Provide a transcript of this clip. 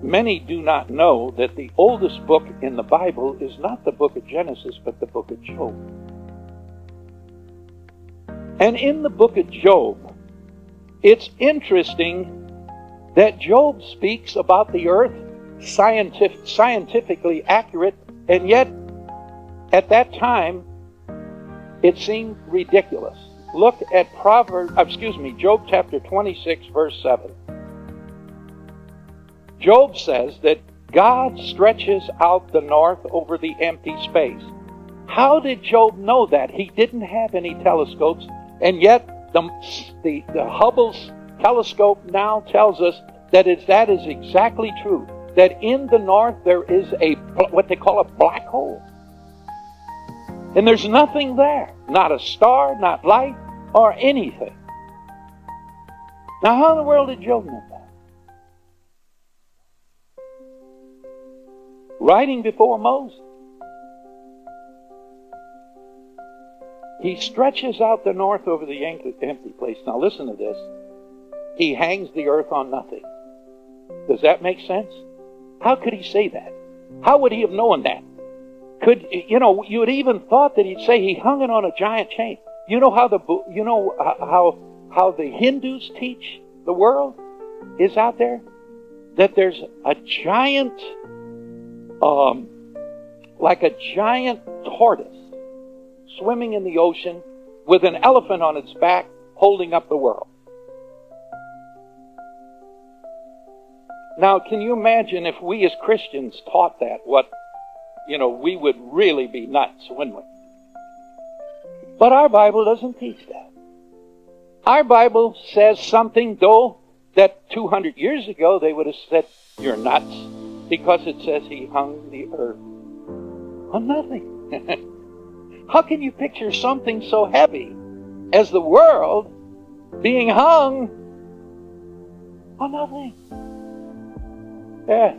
many do not know that the oldest book in the Bible is not the book of Genesis, but the book of Job. And in the book of Job, it's interesting that Job speaks about the earth, scientifically accurate, and yet at that time it seemed ridiculous. Look at Job chapter 26, verse 7. Job says that God stretches out the north over the empty space. How did Job know that? He didn't have any telescopes, and yet the Hubble's telescope now tells us that that is exactly true. That in the north there is what they call a black hole. And there's nothing there. Not a star, not light, or anything. Now how in the world did Job know that? Writing before Moses. He stretches out the north over the empty place. Now listen to this. He hangs the earth on nothing. Does that make sense? How could he say that? How would he have known that? You would even thought that he'd say he hung it on a giant chain. You know how the Hindus teach the world is out there? That there's a giant, like a giant tortoise swimming in the ocean with an elephant on its back holding up the world. Now, can you imagine if we as Christians taught that? We would really be nuts, wouldn't we? But our Bible doesn't teach that. Our Bible says something, though, that 200 years ago they would have said, you're nuts, because it says he hung the earth on nothing. How can you picture something so heavy as the world being hung on nothing? Yes.